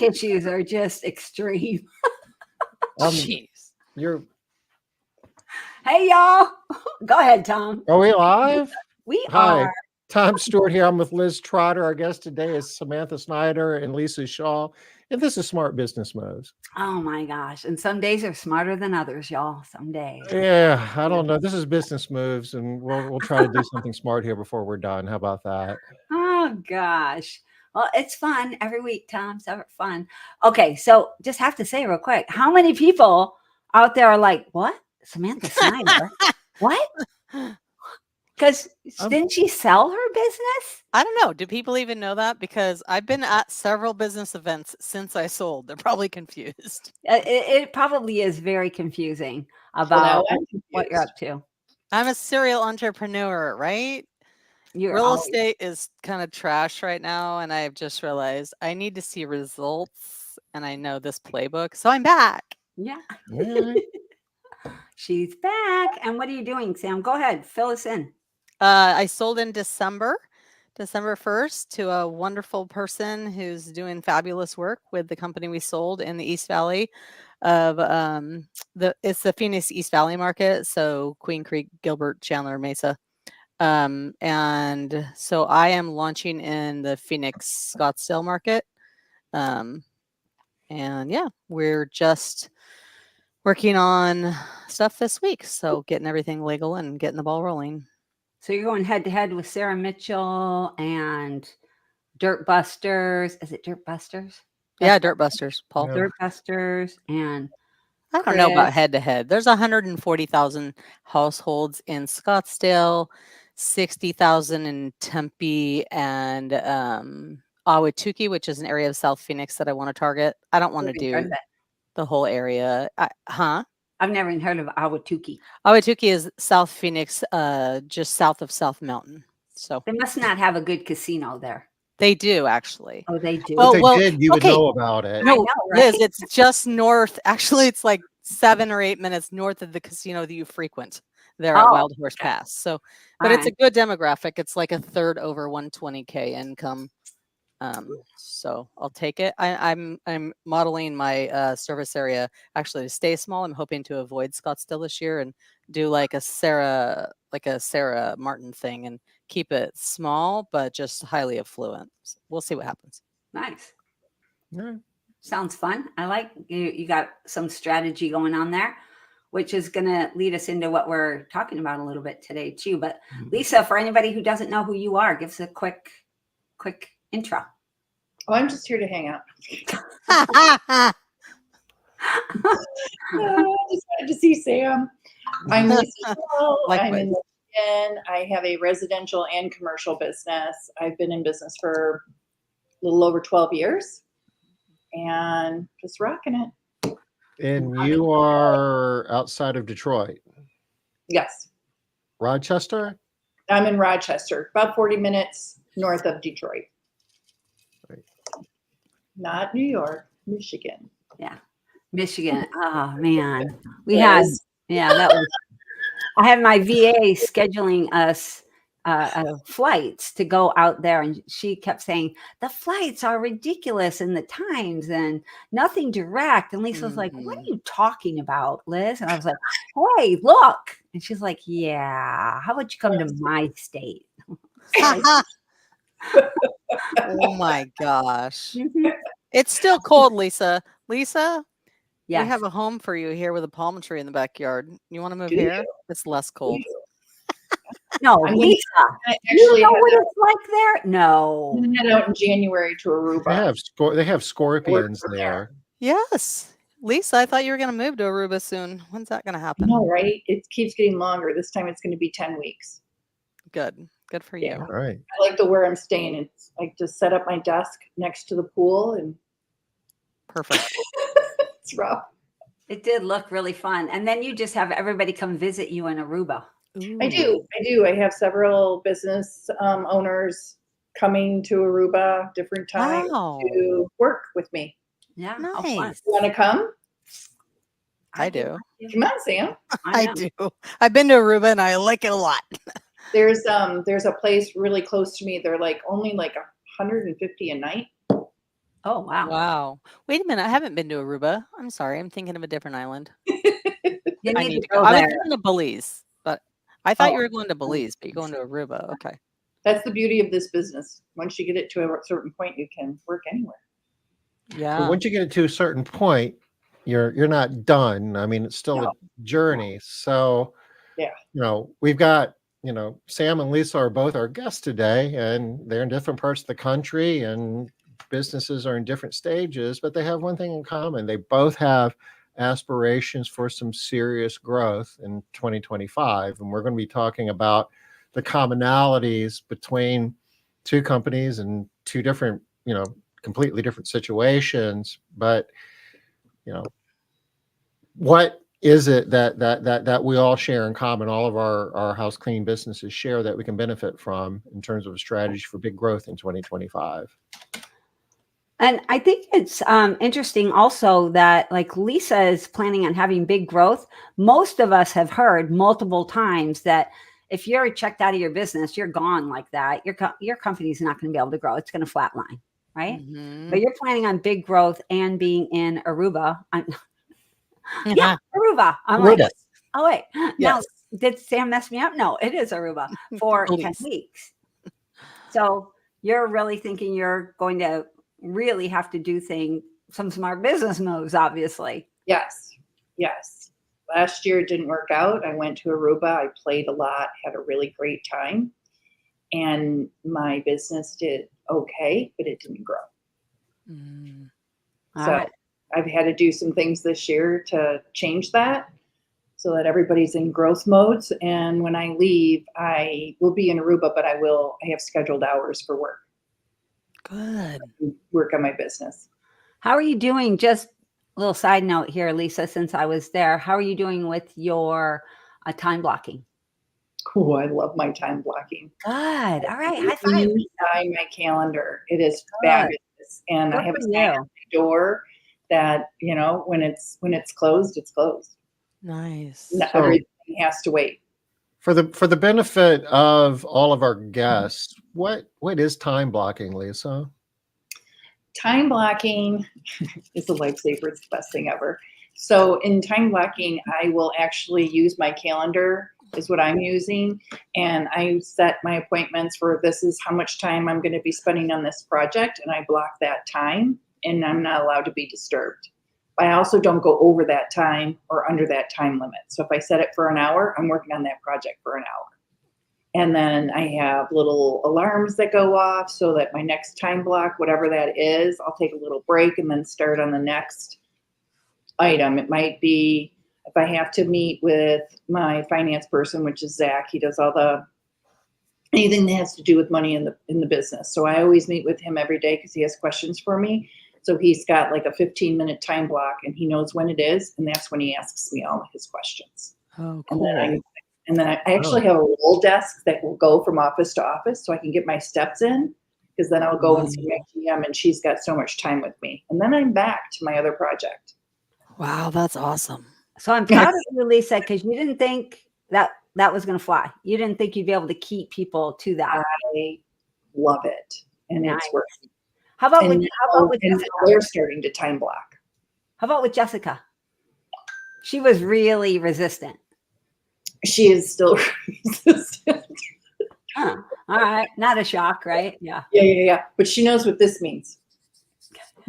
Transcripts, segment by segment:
issues are just extreme. Jeez. You're. Hey, y'all. Go ahead, Tom. Are we live? We Hi, are. Tom Stewart here. I'm with Liz Trotter. Our guest today is Samantha Snider and Lisa Shaul. And this is Smart Business Moves. Oh my gosh. And some days are smarter than others, y'all. Some days. Yeah, I don't know. This is Business Moves, and we'll try to do something smart here before we're done. How about that? Oh gosh. Well, it's fun every week, Tom. So fun. Okay, so just have to say real quick, how many people out there are like, what? Samantha Snider? What? Because didn't she sell her business? I don't know. Do people even know that? Because I've been at several business events since I sold. They're probably confused. It probably is very confusing about what you're up to. I'm a serial entrepreneur, right? Real estate is kind of trash right now, and I've just realized I need to see results, and I know this playbook, so I'm back. Yeah. Yeah. She's back. And what are you doing, Sam? Go ahead. Fill us in. I sold in December 1st to a wonderful person who's doing fabulous work with the company we sold in the East Valley of it's the Phoenix East Valley market. So Queen Creek, Gilbert, Chandler, Mesa. And so I am launching in the Phoenix Scottsdale market. And yeah, we're just working on stuff this week. So getting everything legal and getting the ball rolling. So you're going head to head with Sarah Mitchell and Dirt Busters. Is it Dirt Busters? Yeah, Dirt Busters, Paul. Yeah. Dirt Busters and I don't know about head to head. There's 140,000 households in Scottsdale, 60,000 in Tempe, and Ahwatukee, which is an area of South Phoenix that I want to target. I don't want to do the whole area. I've never even heard of Ahwatukee. Ahwatukee is South Phoenix, just south of South Mountain. So they must not have a good casino there. They do, actually. Oh, they do. If they did, you would know about it. No, I know, right? Liz, it's just north. Actually, it's like 7 or 8 minutes north of the casino that you frequent there at Wild Horse Pass. So, but it's a good demographic. It's like a third over 120K income. So I'll take it. I'm modeling my service area actually to stay small. I'm hoping to avoid Scottsdale this year and do like a Sarah Martin thing and keep it small but just highly affluent. So we'll see what happens. Nice. Yeah. Sounds fun. I like you got some strategy going on there, which is going to lead us into what we're talking about a little bit today too. But Lisa, for anybody who doesn't know who you are, give us a quick intro. Oh, I'm just here to hang out. Just wanted to see Sam. I'm Lisa Shaul. I'm in Michigan. I have a residential and commercial business. I've been in business for a little over 12 years and just rocking it. And you are outside of Detroit? Yes. Rochester? I'm in Rochester, about 40 minutes north of Detroit. Right. Not New York, Michigan. Yeah. Michigan. Oh man. We had that was I had my VA scheduling us flights to go out there, and she kept saying the flights are ridiculous and the times and nothing direct. And Lisa was like, what are you talking about, Liz? And I was like, hey, look. And she's like, yeah, how about you come to my state? Oh my gosh. It's still cold, Lisa. Lisa, we have a home for you here with a palm tree in the backyard. You want to move here? It's less cold. No, Lisa. You know what it's like there? No. I'm gonna head out in January to Aruba. They have scorpions there. Yes. Lisa, I thought you were going to move to Aruba soon. When's that going to happen? No, right? It keeps getting longer. This time it's going to be 10 weeks. Good. Good for you. All right. I like where I'm staying. It's like just set up my desk next to the pool and perfect. It's rough. It did look really fun. And then you just have everybody come visit you in Aruba. Ooh. I do. I have several business owners coming to Aruba different times to work with me. Yeah. Nice. You want to come? I do. Come on, Sam. I do. I've been to Aruba and I like it a lot. There's a place really close to me. They're like only like $150 a night. Oh, wow. Wow. Wait a minute. I haven't been to Aruba. I'm sorry. I'm thinking of a different island. You I need need to to go. go I was there. thinking of Belize, but I thought you Oh, were going to Belize, but you're going to Aruba. Okay. that's the beauty of this business. Once you get it to a certain point, you can work anywhere. But Yeah. once you get it to a certain point, you're not done. I mean, it's still a No. journey. So, Yeah. we've got, Sam and Lisa are both our guests today, and they're in different parts of the country, and businesses are in different stages, but they have one thing in common. They both have aspirations for some serious growth in 2025. And we're going to be talking about the commonalities between two companies and two different, completely different situations. But, what is it that we all share in common, all of our house cleaning businesses share, that we can benefit from in terms of a strategy for big growth in 2025? And I think it's interesting also that like Lisa is planning on having big growth. Most of us have heard multiple times that if you're checked out of your business, you're gone like that. Your company's not going to be able to grow. It's going to flatline, right? Mhm. But you're planning on big growth and being in Aruba. Yeah, Aruba. I'm like, Aruba. oh wait, now Yes. did Sam mess me up? No, it is Aruba for 10 Belize. weeks. So you're really thinking you're going to really have to do some smart business moves, obviously. Yes. Yes. Last year it didn't work out. I went to Aruba. I played a lot, had a really great time. And my business did okay, but it didn't grow. Mm. All So right. I've had to do some things this year to change that so that everybody's in growth modes. And when I leave, I will be in Aruba, but I have scheduled hours for work. Good. Work on my business. How are you doing? Just a little side note here, Lisa, since I was there, how are you doing with your time blocking? Oh, I love my time blocking. Good. All right. High five, Lisa. By my calendar. It is Good. fabulous. And Good I have for a sign on the door that, when it's closed, it's closed. Nice. Everything has to wait. For the benefit of all of our guests, what is time blocking, Lisa? Time blocking is a lifesaver. It's the best thing ever. So in time blocking, I will actually use my calendar is what I'm using. And I set my appointments for this is how much time I'm going to be spending on this project. And I block that time and I'm not allowed to be disturbed. I also don't go over that time or under that time limit. So if I set it for an hour, I'm working on that project for an hour. And then I have little alarms that go off so that my next time block, whatever that is, I'll take a little break and then start on the next item. It might be if I have to meet with my finance person, which is Zach, he does anything that has to do with money in the business. So I always meet with him every day because he has questions for me. So he's got like a 15-minute time block and he knows when it is. And that's when he asks me all of his questions. Oh, cool. And then I actually have a roll desk that will go from office to office so I can get my steps in because then I'll go and see my GM and she's got so much time with me. And then I'm back to my other project. Wow, that's awesome. So I'm proud of you, Lisa, because you didn't think that was going to fly. You didn't think you'd be able to keep people to that. I love it. And it's working. How about with Jessica? They're starting to time block. How about with Jessica? She was really resistant. She is still resistant. Huh. All right. Not a shock, right? Yeah. Yeah. But she knows what this means.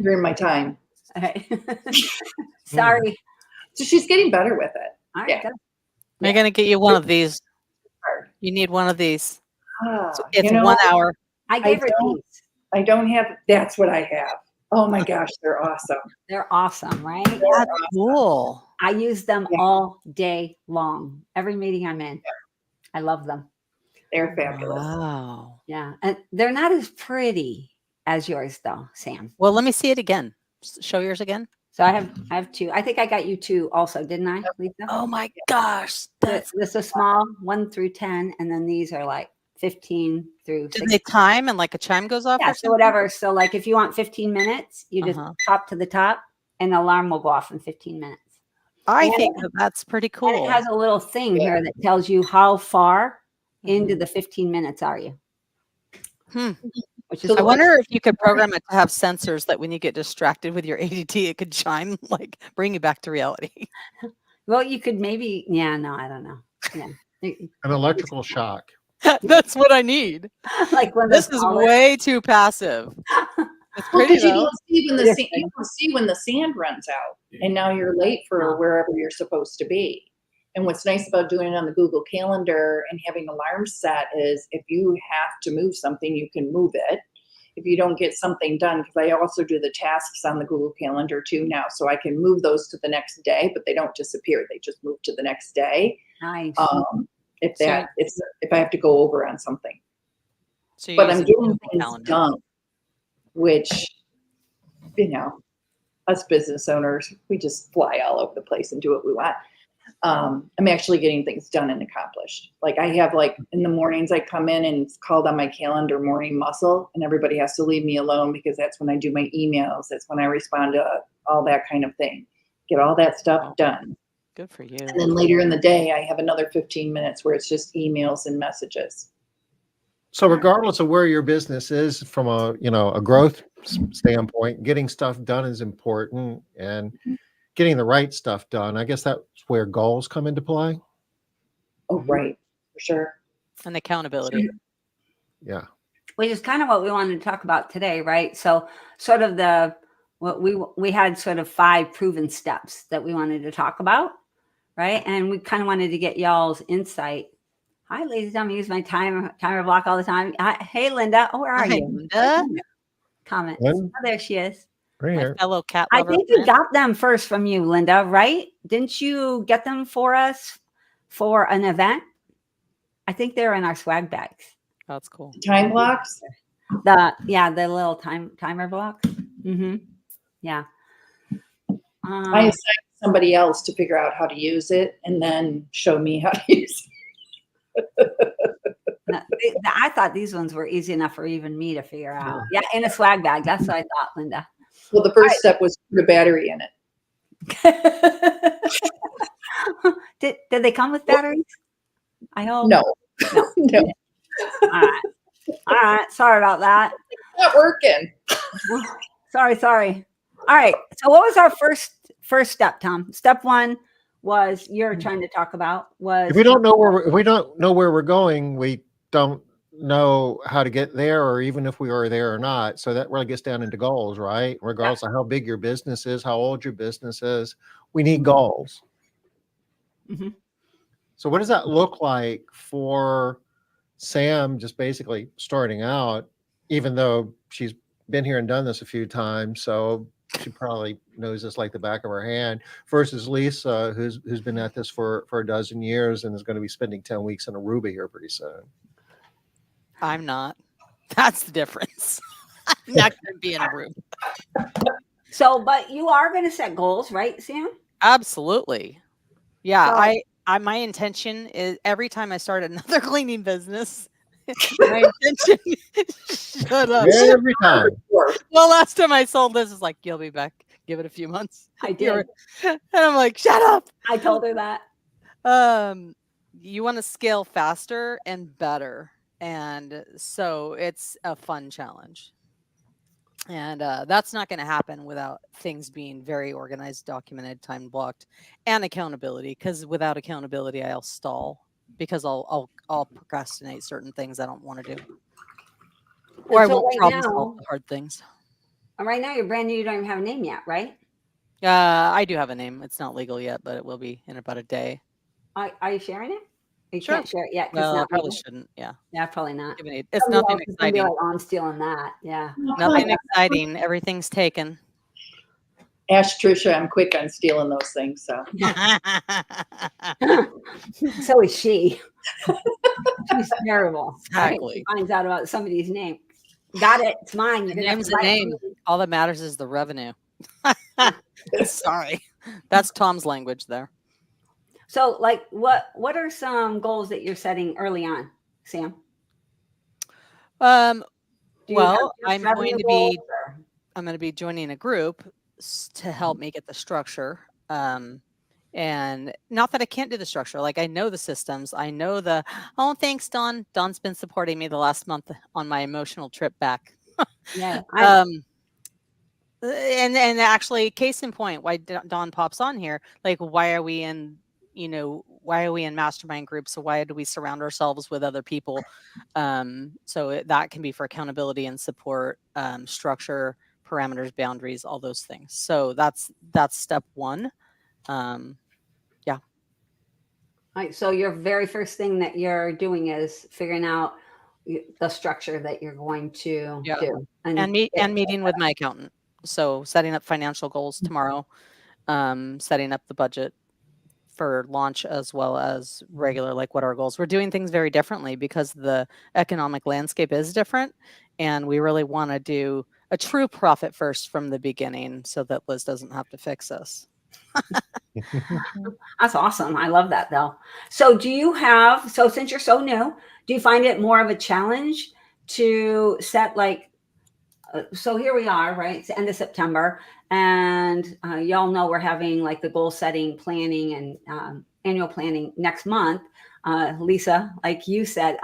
During my time. Okay. Sorry. So she's getting better with it. All right. Yeah. Good. I'm going to get you one of these. You need one of these. So it's 1 hour. I gave her these. I don't have, that's what I have. Oh my gosh, they're awesome. They're awesome, right? That's cool. I use them all day long. Every meeting I'm in. I love them. They're fabulous. Wow. Yeah. And they're not as pretty as yours though, Sam. Well, let me see it again. Show yours again. So I have two. I think I got you two also, didn't I, Lisa? Oh my gosh. This is small, 1 through 10, and then these are like 15 through 16. Do they time and like a chime goes off? Yeah, or so whatever. So like if you want 15 minutes, you just top to the top and the alarm will go off in 15 minutes. I think that's pretty cool. And it has a little thing here that tells you how far into the 15 minutes are you. which is I wonder if you could program it to have sensors that when you get distracted with your ADT, it could chime, like bring you back to reality. Well, you could maybe, yeah, no, I don't know. Yeah. An electrical shock. That's what I need. Like when This is way too passive. It's Well, pretty because you though. don't see when the Yes, sand, you don't see when the sand runs out, and now you're late No. for wherever you're supposed to be. And what's nice about doing it on the Google Calendar and having alarms set is if you have to move something, you can move it. If you don't get something done, because I also do the tasks on the Google Calendar too now, so I can move those to the next day, but they don't disappear; they just move to the next day. Nice. If I have to go over on something, So but I'm getting Google things Calendar. done, which, you know, us business owners, we just fly all over the place and do what we want. I'm actually getting things done and accomplished. Like I have, like in the mornings I come in and it's called on my calendar morning muscle, and everybody has to leave me alone because that's when I do my emails. That's when I respond to all that kind of thing. Get all that stuff done. Good for you. And then later in the day, I have another 15 minutes where it's just emails and messages. So regardless of where your business is from a, a growth standpoint, getting stuff done is important, and getting the right stuff done. I guess that's where goals come into play. Oh, right. For sure. And accountability. Yeah. Which is kind of what we wanted to talk about today, right? So sort of what we had sort of 5 proven steps that we wanted to talk about, right? And we kind of wanted to get y'all's insight. Hi, ladies. I'm use my timer block all the time. Hey, Linda. Oh, where are you? Linda. Comments. Lynn? Oh, there she is. Right My here. fellow cat I lover. think we got them first from you, Linda, right? Didn't you get them for us for an event? I think they're in our swag bags. That's cool. Time blocks. The little timer blocks. Mm-hmm. Yeah. I assigned somebody else to figure out how to use it and then show me how to use it. I thought these ones were easy enough for even me to figure out. Yeah, in a swag bag. That's what I thought, Linda. Well, the first step was to put a battery in it. Did they come with batteries? I hope. No. No. All right. Sorry about that. It's not working. Sorry. All right. So what was our first step, Tom? Step 1 was you're trying to talk about was If we don't know where we're going, we don't know how to get there, or even if we are there or not. So that really gets down into goals, right? Regardless of how big your business is, how old your business is, we need goals. Mm-hmm. So what does that look like for Sam, just basically starting out, even though she's been here and done this a few times, so she probably knows this like the back of her hand, versus Lisa, who's been at this for a dozen years and is going to be spending 10 weeks in Aruba here pretty soon. I'm not. That's the difference. I'm not going to be in a room. So, but you are going to set goals, right, Sam? Absolutely. Yeah. So, my intention is every time I start another cleaning business, my intention shut up. Every time. Well, last time I sold this is like, you'll be back. Give it a few months. I did. And I'm like, shut up. I told her that. You want to scale faster and better. And so it's a fun challenge. And that's not going to happen without things being very organized, documented, time blocked, and accountability. Because without accountability, I'll stall because I'll procrastinate certain things I don't want to do, or I won't problem solve the hard things. Right now, you're brand new. You don't even have a name yet, right? I do have a name. It's not legal yet, but it will be in about a day. Are you sharing it? You Sure. can't share it yet. Well, I probably shouldn't. Yeah. Yeah, probably not. It's nothing exciting. Like, oh, I'm stealing that. Yeah. Nothing exciting. Everything's taken. Ask Trisha, I'm quick on stealing those things. So So is she. She's terrible. Exactly. She finds out about somebody's name. Got it. It's mine. The name's a name. All that matters is the revenue. Sorry. That's Tom's language there. So, like, what are some goals that you're setting early on, Sam? Well, I'm going to be joining a group to help me get the structure. And not that I can't do the structure. Like, I know the systems. I know thanks, Dawn. Dawn's been supporting me the last month on my emotional trip back Yeah. And actually, case in point, why Dawn pops on here, like, why are we in mastermind groups? So why do we surround ourselves with other people? So that can be for accountability and support, structure, parameters, boundaries, all those things. So that's step one. Yeah. Right, so your very first thing that you're doing is figuring out the structure that you're going to Yeah. do, And meeting with my accountant. So setting up financial goals tomorrow, setting up the budget for launch as well as regular, like what our goals. We're doing things very differently because the economic landscape is different, and we really want to do a true profit first from the beginning so that Liz doesn't have to fix us. That's awesome. I love that though. So since you're so new, do you find it more of a challenge to set so here we are, right? It's the end of September, and y'all know we're having like the goal setting planning and annual planning next month. Lisa, like you said,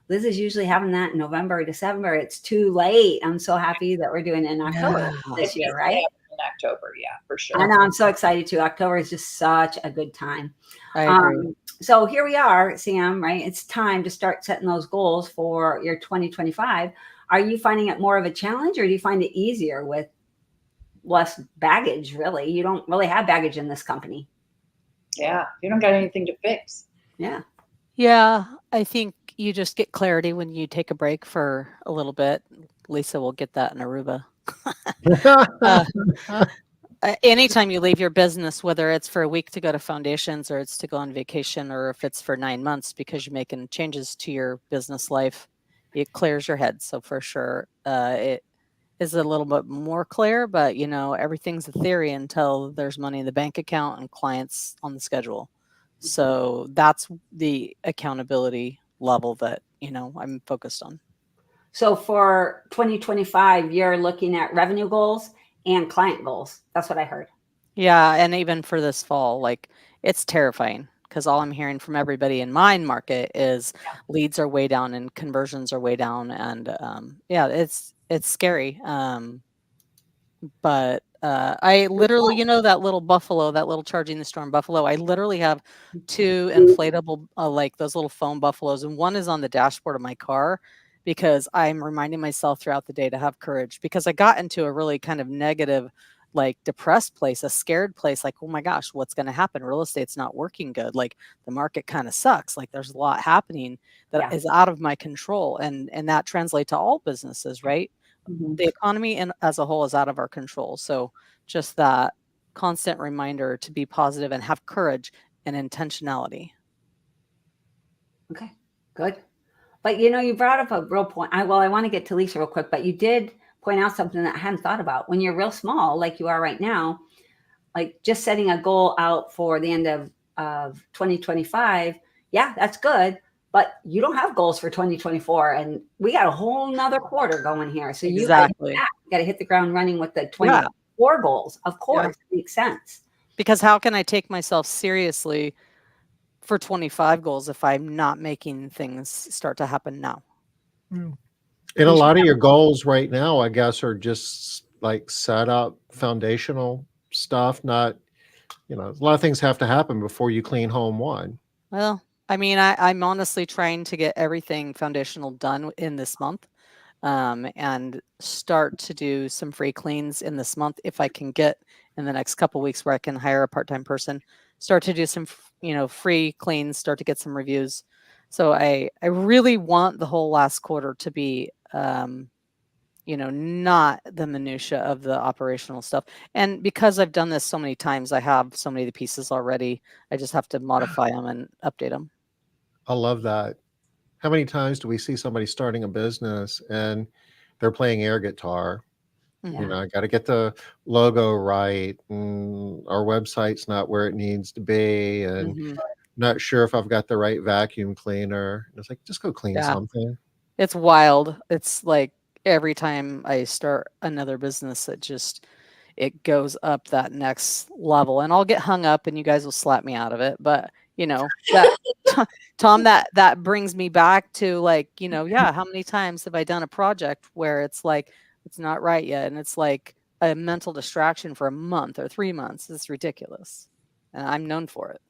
Liz is usually having that in November or December. It's too late. I'm so happy that we're doing it in October this year, right? In October, yeah, for sure. I know. I'm so excited too. October is just such a good time. I agree. So here we are, Sam, right? It's time to start setting those goals for your 2025. Are you finding it more of a challenge, or do you find it easier with less baggage, really? You don't really have baggage in this company. Yeah, you don't got anything to fix. Yeah. Yeah, I think you just get clarity when you take a break for a little bit. Lisa will get that in Aruba. Anytime you leave your business, whether it's for a week to go to foundations or it's to go on vacation, or if it's for 9 months because you're making changes to your business life, it clears your head. So for sure, it is a little bit more clear, but everything's a theory until there's money in the bank account and clients on the schedule. So that's the accountability level that I'm focused on. So for 2025, you're looking at revenue goals and client goals. That's what I heard. Yeah, and even for this fall, like, it's terrifying because all I'm hearing from everybody in my market is leads are way down and conversions are way down, and yeah, it's scary. But I literally, that little buffalo, that little charging the storm buffalo, I literally have 2 inflatable, like those little foam buffaloes, and one is on the dashboard of my car because I'm reminding myself throughout the day to have courage, because I got into a really kind of negative, like depressed place, a scared place, like, oh my gosh, what's going to happen? Real estate's not working good. Like, the market kind of sucks. Like, there's a lot happening that is out of my control. And that translates to all businesses, right? Mm-hmm. The economy as a whole is out of our control. So just that constant reminder to be positive and have courage and intentionality. Okay, good. But you brought up a real point. I want to get to Lisa real quick, but you did point out something that I hadn't thought about. When you're real small, like you are right now, like just setting a goal out for the end of 2025, yeah, that's good. But you don't have goals for 2024, and we got a whole nother quarter going here. So Exactly. you got to hit the ground running with the 24 goals. Of course, it makes sense. Because how can I take myself seriously for 25 goals if I'm not making things start to happen now? And a lot of your goals right now, I guess, are just like set up foundational stuff. Not, a lot of things have to happen before you clean home one. Well, I mean, I'm honestly trying to get everything foundational done in this month, and start to do some free cleans in this month if I can get in the next couple of weeks where I can hire a part-time person, start to do some, free cleans, start to get some reviews. So I really want the whole last quarter to be, not the minutia of the operational stuff. And because I've done this so many times, I have so many of the pieces already. I just have to modify them and update them. I love that. How many times do we see somebody starting a business and they're playing air guitar? Mm-hmm. I got to get the logo right, and our website's not where it needs to be, and not sure if I've got the right vacuum cleaner. It's like, just go clean something. It's wild. It's like every time I start another business, it goes up that next level, and I'll get hung up and you guys will slap me out of it. But you know, that Tom, that brings me back to like, you know, yeah, how many times have I done a project where it's like, it's not right yet. And it's like a mental distraction for a month or 3 months. It's ridiculous. And I'm known for it.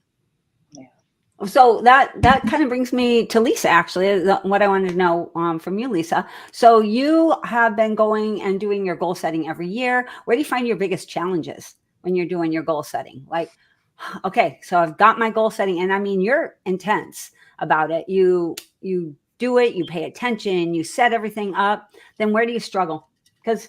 So that kind of brings me to Lisa, actually, what I wanted to know from you, Lisa. So you have been going and doing your goal setting every year. Where do you find your biggest challenges when you're doing your goal setting? Like, okay, so I've got my goal setting, and I mean, you're intense about it. You do it, you pay attention, you set everything up. Then where do you struggle? Because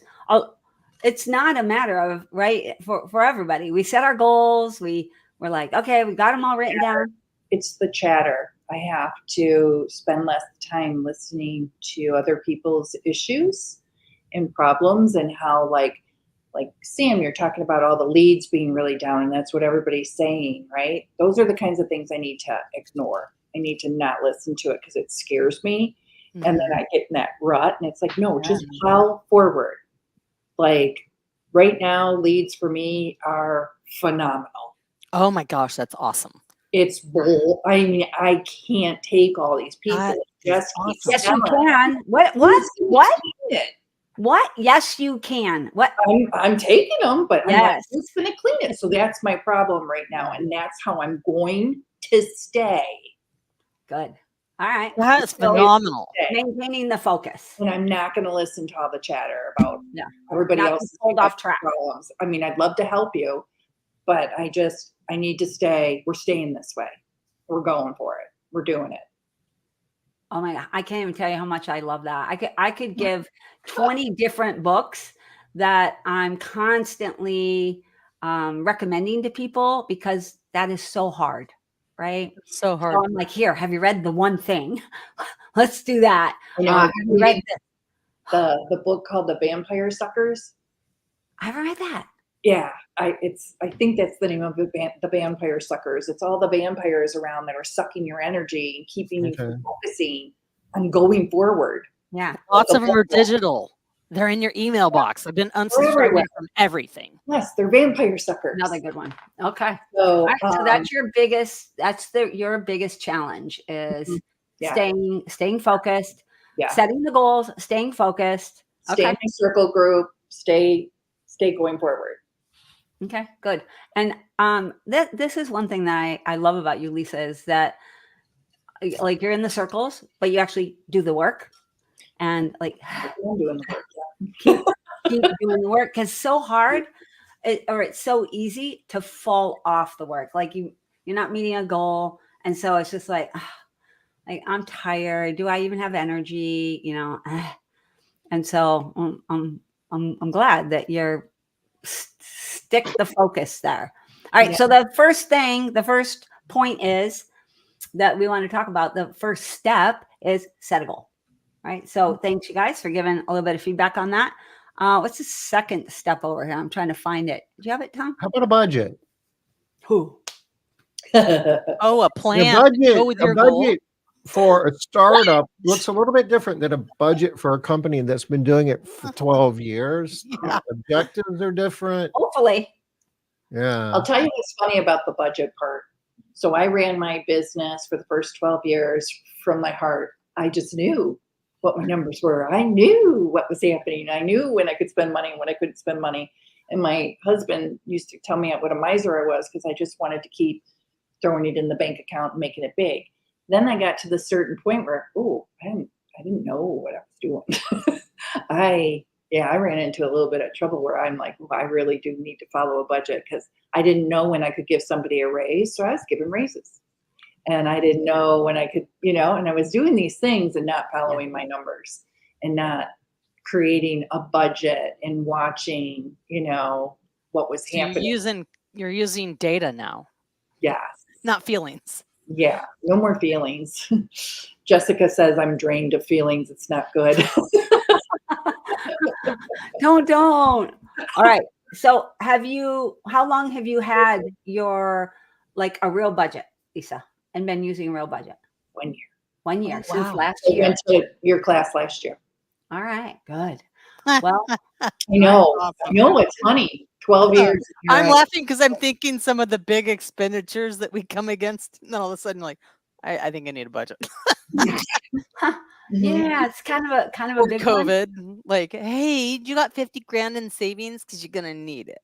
it's not a matter of, right, for everybody. We set our goals. We're like, okay, we got them all written down. It's the chatter. I have to spend less time listening to other people's issues and problems, and how like Sam, you're talking about all the leads being really down, and that's what everybody's saying, right? Those are the kinds of things I need to ignore. I need to not listen to it because it scares me. Mm-hmm. And then I get in that rut, and it's like, no, just plow forward. Like right now, leads for me are phenomenal. Oh my gosh, that's awesome. It's bull. I mean, I can't take all these people. Just awesome. Yes, you can. What? Yes, you can. What? I'm taking them, but I'm like, who's going to clean it? So that's my problem right now, and that's how I'm going to stay. Good. All right. That's phenomenal. Maintaining the focus. And I'm not going to listen to all the chatter about everybody else's off track problems. I mean, I'd love to help you, but I need to stay. We're staying this way. We're going for it. We're doing it. Oh my God. I can't even tell you how much I love that. I could give 20 different books that I'm constantly recommending to people, because that is so hard, right? It's so hard. So I'm like, here, have you read the one thing? Let's do that. Have you read the book called The Vampire Suckers? I haven't read that. Yeah, I think that's the name of it, The Vampire Suckers. It's all the vampires around that are sucking your energy and keeping you from focusing on going forward. Yeah. Lots of them are digital. They're in your email box. I've been unsubscribing from everything. Yes, they're vampire suckers. Another good one. Okay. So that's your biggest, your biggest challenge is staying focused, setting the goals, staying focused. Stay in a circle group, stay going forward. Okay, good. And this is one thing that I love about you, Lisa, is that like you're in the circles, but you actually do the work, and like I'm doing the work, keep doing the work, because so hard, it's so easy to fall off the work. Like you're not meeting a goal, and so it's just like I'm tired. Do I even have energy? You know, and so I'm glad that you're stick the focus there. All right. So the first point is that we want to talk about. The first step is set a goal. Right. So thanks you guys for giving a little bit of feedback on that. What's the second step over here? I'm trying to find it. Do you have it, Tom? How about a budget? Who? A plan. Go with your budget for a startup looks a little bit different than a budget for a company that's been doing it for 12 years. Yeah. Objectives are different. Hopefully. Yeah. I'll tell you what's funny about the budget part. So I ran my business for the first 12 years from my heart. I just knew what my numbers were. I knew what was happening. I knew when I could spend money and when I couldn't spend money. And my husband used to tell me what a miser I was, because I just wanted to keep throwing it in the bank account and making it big. Then I got to the certain point where, I didn't know what I was doing. I ran into a little bit of trouble where I'm like, I really do need to follow a budget, because I didn't know when I could give somebody a raise. So I was giving raises, and I didn't know when I could, and I was doing these things and not following my numbers and not creating a budget and watching, what was happening. You're using data now. Yes. Not feelings. Yeah, no more feelings. Jessica says I'm drained of feelings. It's not good. Don't. All right. So how long have you had your, like, a real budget, Lisa, and been using a real budget? 1 year. 1 year, wow. Since last year. I went to your class last year. All right, good. Well, I know. It's funny. 12 years. I'm laughing because I'm thinking some of the big expenditures that we come against, and then all of a sudden, like, I think I need a budget. Yeah, it's kind of a Or big COVID, one. like, hey, you got 50 grand in savings because you're gonna need it.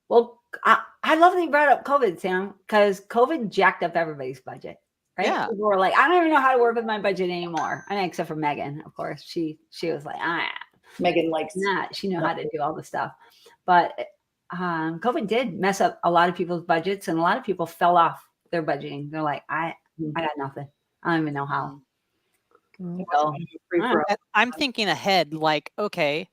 Well, I love that you brought up COVID, Sam, because COVID jacked up everybody's budget, right? Yeah. People were like, I don't even know how to work with my budget anymore. I mean, except for Megan, of course. She was like, Megan likes that. She knew how to do all the stuff. But COVID did mess up a lot of people's budgets, and a lot of people fell off their budgeting. They're like, I got nothing. I don't even know how. So, I'm thinking ahead, like, okay,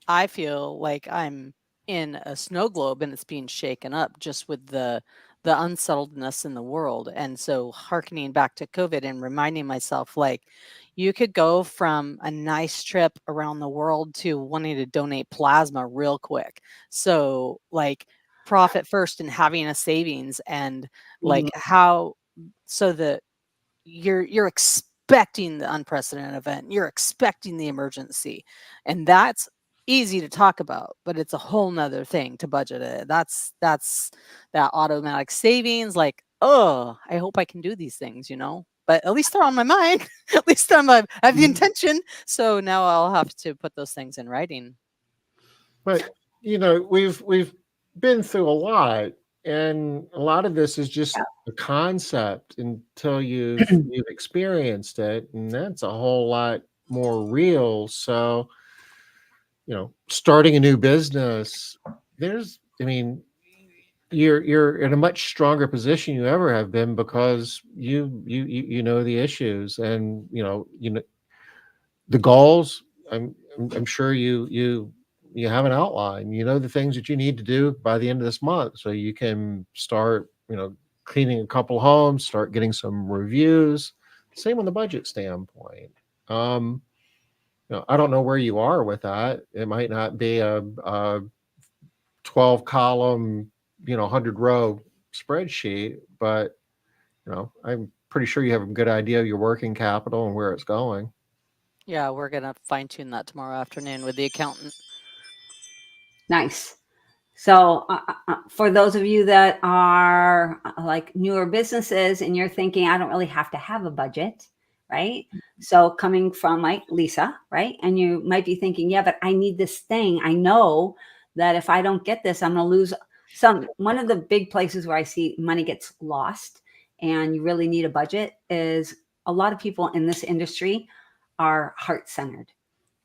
I feel like I'm in a snow globe and it's being shaken up just with the unsettledness in the world. And so hearkening back to COVID and reminding myself, like, you could go from a nice trip around the world to wanting to donate plasma real quick. So like profit first and having a savings, and like how, so that you're expecting the unprecedented event, you're expecting the emergency, and that's easy to talk about, but it's a whole nother thing to budget it. That's that automatic savings, like, oh, I hope I can do these things, but at least they're on my mind. At least I have the intention, so now I'll have to put those things in writing. But we've been through a lot, and a lot of this is just a concept until you've experienced it, and that's a whole lot more real. So, starting a new business, you're in a much stronger position you ever have been, because you know the issues, and the goals. I'm sure you have an outline. You know the things that you need to do by the end of this month, so you can start cleaning a couple homes, start getting some reviews. Same on the budget standpoint. I don't know where you are with that. It might not be a 12 column 100 row spreadsheet, but I'm pretty sure you have a good idea of your working capital and where it's going. Yeah, we're gonna fine tune that tomorrow afternoon with the accountant. Nice. So for those of you that are like newer businesses and you're thinking, I don't really have to have a budget, right? So coming from like Lisa, right? And you might be thinking, yeah, but I need this thing. I know that if I don't get this, I'm going to lose one of the big places where I see money gets lost and you really need a budget is a lot of people in this industry are heart-centered.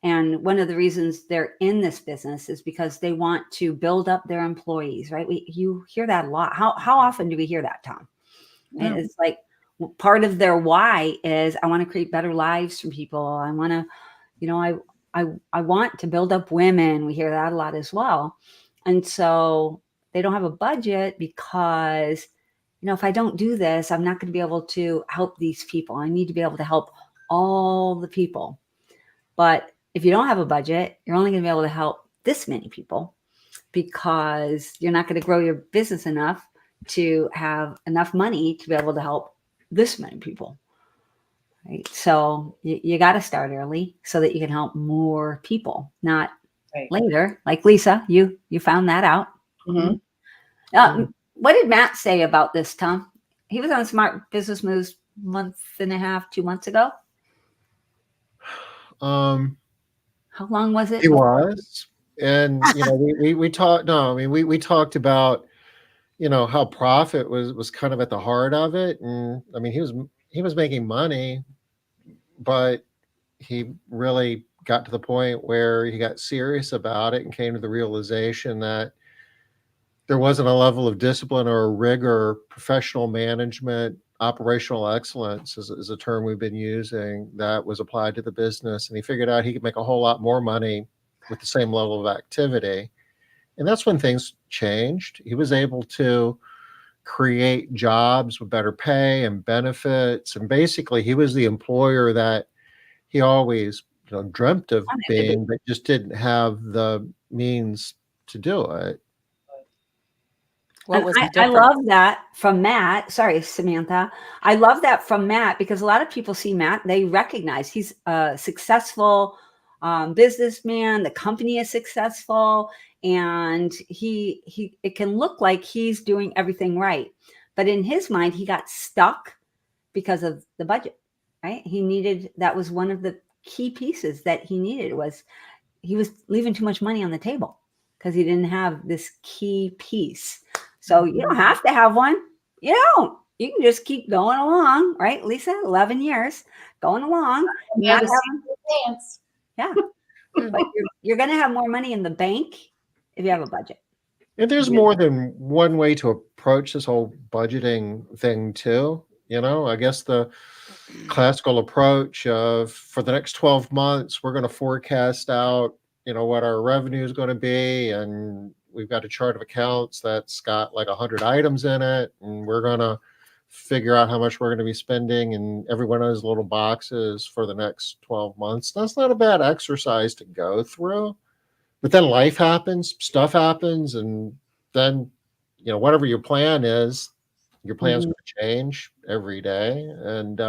And one of the reasons they're in this business is because they want to build up their employees, right? You hear that a lot. How often do we hear that, Tom? Yeah. It's like part of their why is I want to create better lives for people. I want to, I want to build up women. We hear that a lot as well. And so they don't have a budget because, if I don't do this, I'm not going to be able to help these people. I need to be able to help all the people. But if you don't have a budget, you're only going to be able to help this many people because you're not going to grow your business enough to have enough money to be able to help this many people. Right? So you got to start early so that you can help more people, not later. Like Lisa, you found that out. What did Matt say about this, Tom? He was on Smart Business Moves month and a half, 2 months ago. How long was it? It was, and we talked. No, I mean we talked about how profit was kind of at the heart of it, and I mean he was making money, but he really got to the point where he got serious about it and came to the realization that there wasn't a level of discipline or rigor, professional management, operational excellence is a term we've been using, that was applied to the business. And he figured out he could make a whole lot more money with the same level of activity. And that's when things changed. He was able to create jobs with better pay and benefits. And basically he was the employer that he always dreamt of being, but just didn't have the means to do it. What was I love that from Matt. Sorry, Samantha. I love that from Matt because a lot of people see Matt, they recognize he's a successful businessman. The company is successful. and it can look like he's doing everything right, but in his mind, he got stuck because of the budget, right? That was one of the key pieces that he needed, was he was leaving too much money on the table because he didn't have this key piece. So you don't have to have one. You don't. You can just keep going along, right, Lisa? 11 years going along. Yeah. But you're going to have more money in the bank if you have a budget. And there's more than one way to approach this whole budgeting thing too. I guess the classical approach of, for the next 12 months, we're going to forecast out, what our revenue is going to be. And we've got a chart of accounts that's got like 100 items in it. And we're going to figure out how much we're going to be spending in every one of those little boxes for the next 12 months. That's not a bad exercise to go through. But then life happens, stuff happens, and then, whatever your plan is, your plan's going to change every day. And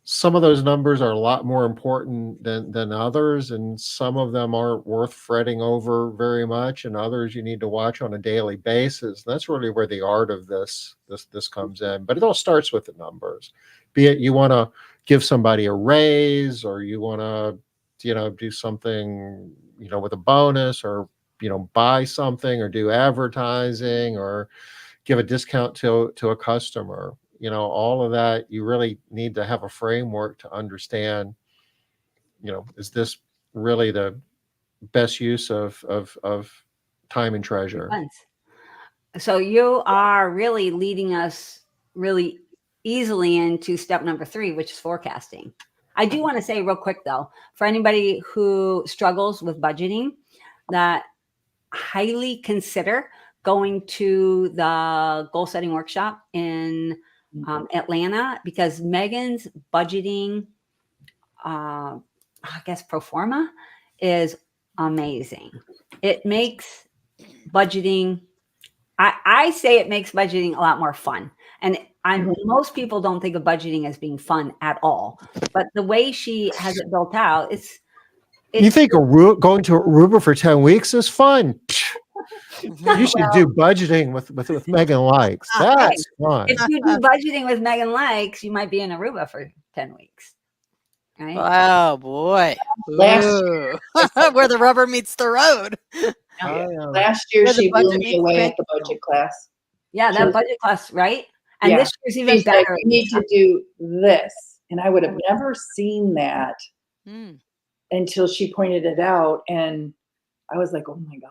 some of those numbers are a lot more important than others, and some of them aren't worth fretting over very much, and others you need to watch on a daily basis. And that's really where the art of this comes in. But it all starts with the numbers. Be it you want to give somebody a raise, or you want to, do something, with a bonus, or, buy something, or do advertising, or give a discount to a customer. All of that, you really need to have a framework to understand, is this really the best use of time and treasure? So you are really leading us really easily into step number 3, which is forecasting. I do want to say real quick, though, for anybody who struggles with budgeting, that highly consider going to the goal setting workshop in Atlanta, because Megan's budgeting, I guess, pro forma is amazing. It makes budgeting, I say it makes budgeting a lot more fun. And most people don't think of budgeting as being fun at all. But the way she has it built out, it's you think going to Aruba for 10 weeks is fun? You should do budgeting with Megan Likes. That's fun. If you do budgeting with Megan Likes, you might be in Aruba for 10 weeks. Right? Oh boy. Where the rubber meets the road. Last year she blew me away at the budget class. Yeah, that budget class, right? And this year's even better. Like, you need to do this. And I would have never seen that until she pointed it out. And I was like, oh my God.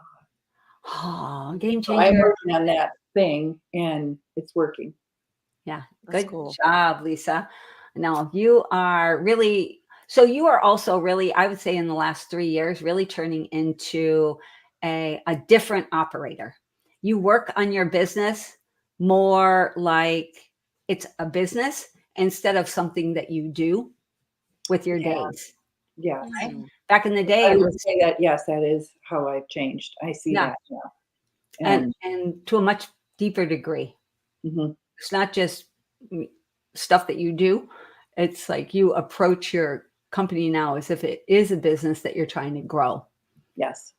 Oh, game changer. So I'm working on that thing and it's working. Yeah. Good job, Lisa. No, you are really, so you are also really, I would say in the last 3 years, really turning into a different operator. You work on your business more like it's a business instead of something that you do with your days. Yeah. Right? Back in the day, I would say that, yes, that is how I've changed. I see that now. And to a much deeper degree. It's not just stuff that you do. It's like you approach your company now as if it is a business that you're trying to grow. Yes.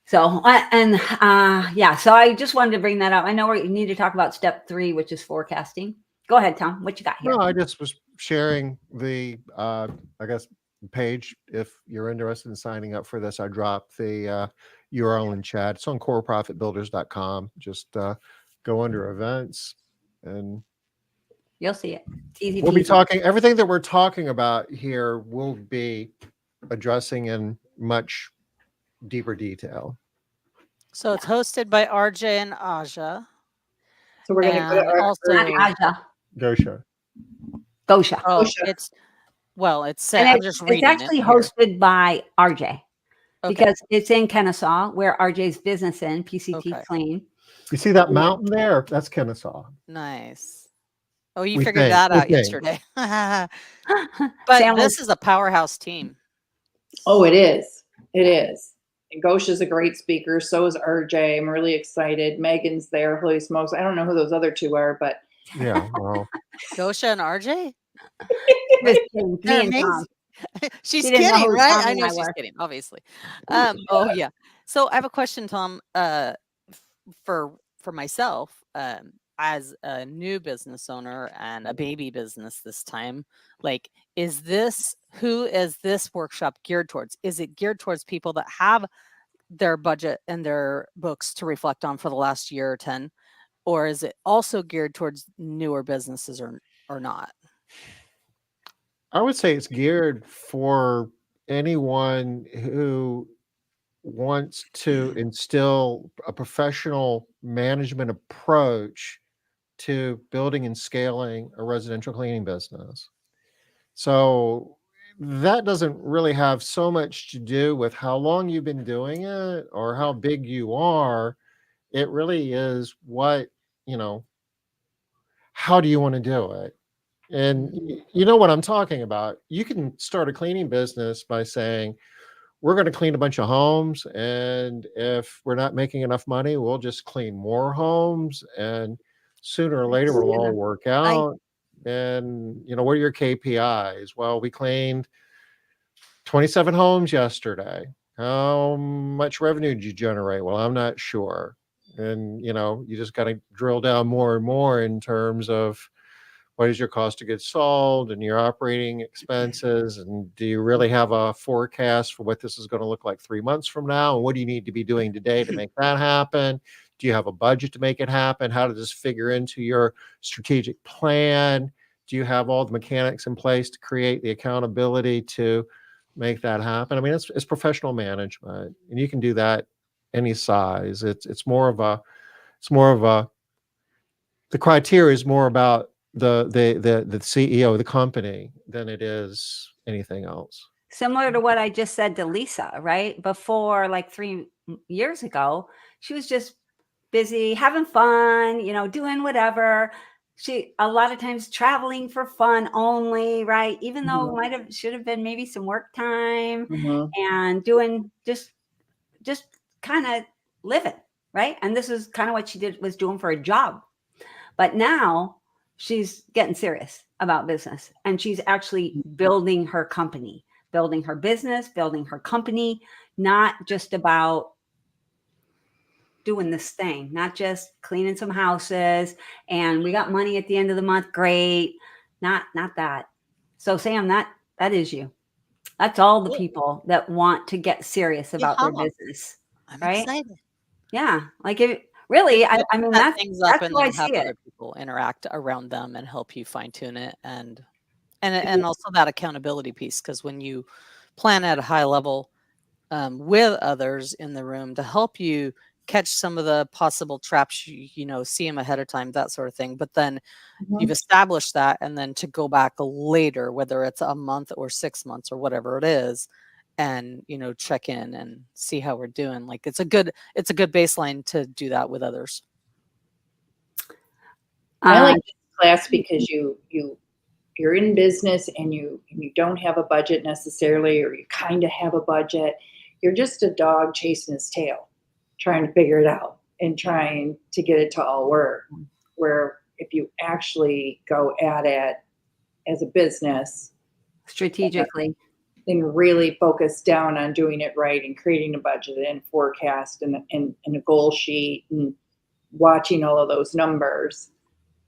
So, so I just wanted to bring that up. I know we need to talk about step 3, which is forecasting. Go ahead, Tom. What you got here? No, I just was sharing the, page. If you're interested in signing up for this, I dropped the URL in chat. It's on coreprofitbuilders.com. Just go under events and you'll see it. It's easy. We'll be talking, everything that we're talking about here will be addressing in much deeper detail. So it's hosted by RJ and Aja. So we're going to go to also Aja. Gosha. Oh, Gosha. It's I'm just reading. It's actually hosted by RJ because it's in Kennesaw, where RJ's business in PCT Clean. You see that mountain there? That's Kennesaw. Nice. Oh, you figured that out yesterday. But this is a powerhouse team. Oh, it is. It is. And Gosha's a great speaker. So is RJ. I'm really excited. Megan's there. Holy smokes. I don't know who those other two are, but. Yeah. Well. Gosha and RJ? Me and Tom. She's kidding, right? I know she's kidding, obviously. Oh, yeah. So I have a question, Tom, for myself, as a new business owner and a baby business this time, like, who is this workshop geared towards? Is it geared towards people that have their budget and their books to reflect on for the last year or 10, or is it also geared towards newer businesses or not? I would say it's geared for anyone who wants to instill a professional management approach to building and scaling a residential cleaning business. So that doesn't really have so much to do with how long you've been doing it or how big you are. It really is how do you want to do it? And you know what I'm talking about. You can start a cleaning business by saying, we're going to clean a bunch of homes. And if we're not making enough money, we'll just clean more homes. And sooner or later, it'll all work out. And, what are your KPIs? Well, we cleaned 27 homes yesterday. How much revenue did you generate? Well, I'm not sure. And, you just got to drill down more and more in terms of what is your cost of goods sold and your operating expenses? And do you really have a forecast for what this is going to look like 3 months from now? And what do you need to be doing today to make that happen? Do you have a budget to make it happen? How does this figure into your strategic plan? Do you have all the mechanics in place to create the accountability to make that happen? I mean, it's professional management, and you can do that any size. It's more of a the criteria is more about the CEO of the company than it is anything else. Similar to what I just said to Lisa, right? Before, like 3 years ago, she was just busy having fun, doing whatever. She a lot of times traveling for fun only, right? Even though should have been maybe some work time and doing just kind of living, right? And this is kind of what she was doing for a job. But now she's getting serious about business, and she's actually building her company, building her business, building her company, not just about doing this thing, not just cleaning some houses and we got money at the end of the month. Great. Not that. So Sam, that is you. That's all the people that want to get serious about their business. I'm right? excited. Yeah. Like really, I mean, Set things up that's and how I then have see other it. people interact around them and help you fine tune it, and also that accountability piece, because when you plan at a high level with others in the room to help you catch some of the possible traps, see them ahead of time, that sort of thing. But then you've established that, and then to go back later, whether it's a month or 6 months or whatever it is, and check in and see how we're doing. Like it's a good baseline to do that with others. I like this class because you're in business and you don't have a budget necessarily, or you kind of have a budget. You're just a dog chasing his tail, trying to figure it out and trying to get it to all work. Where if you actually go at it as a business strategically, and really focus down on doing it right and creating a budget and forecast and a goal sheet and watching all of those numbers,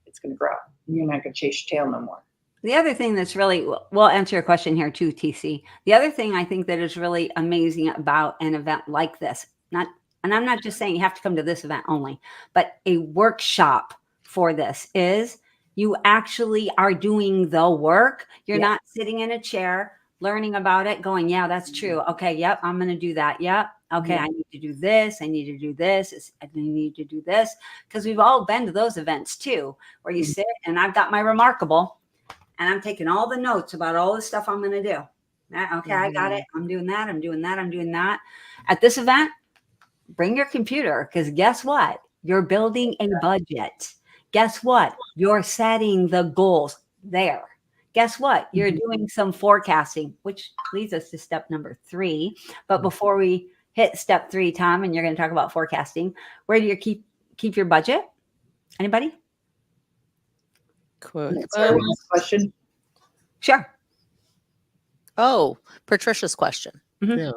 it's going to grow. You're not going to chase your tail no more. The other thing that's really, we'll answer your question here too, TC. The other thing I think that is really amazing about an event like this, and I'm not just saying you have to come to this event only, but a workshop for this is you actually are doing the work. You're not sitting in a chair learning about it, going, yeah, that's true. Okay, yep, I'm going to do that. Yep. Okay, I need to do this. I need to do this. I need to do this. Because we've all been to those events too, where you sit and I've got my Remarkable and I'm taking all the notes about all the stuff I'm going to do. Okay, I got it. I'm doing that. I'm doing that. I'm doing that. At this event, bring your computer, because guess what? You're building a budget. Guess what? You're setting the goals there. Guess what? You're doing some forecasting, which leads us to step number 3. But before we hit step 3, Tom, and you're going to talk about forecasting, where do you keep your budget? Anybody? Question. Sure. Oh, Patricia's question. Yeah.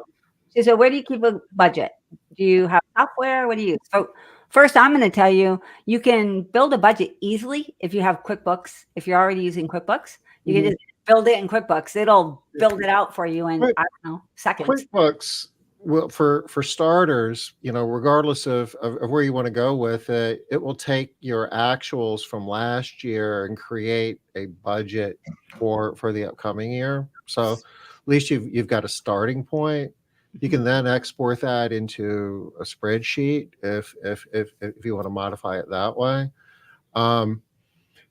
So where do you keep a budget? Do you have software? What do you use? So first, I'm going to tell you, you can build a budget easily if you have QuickBooks. If you're already using QuickBooks, you can just build it in QuickBooks. It'll build it out for you in, I don't know, seconds. QuickBooks, well, for starters, regardless of where you want to go with it, it will take your actuals from last year and create a budget for the upcoming year. So at least you've got a starting point. You can then export that into a spreadsheet if you want to modify it that way.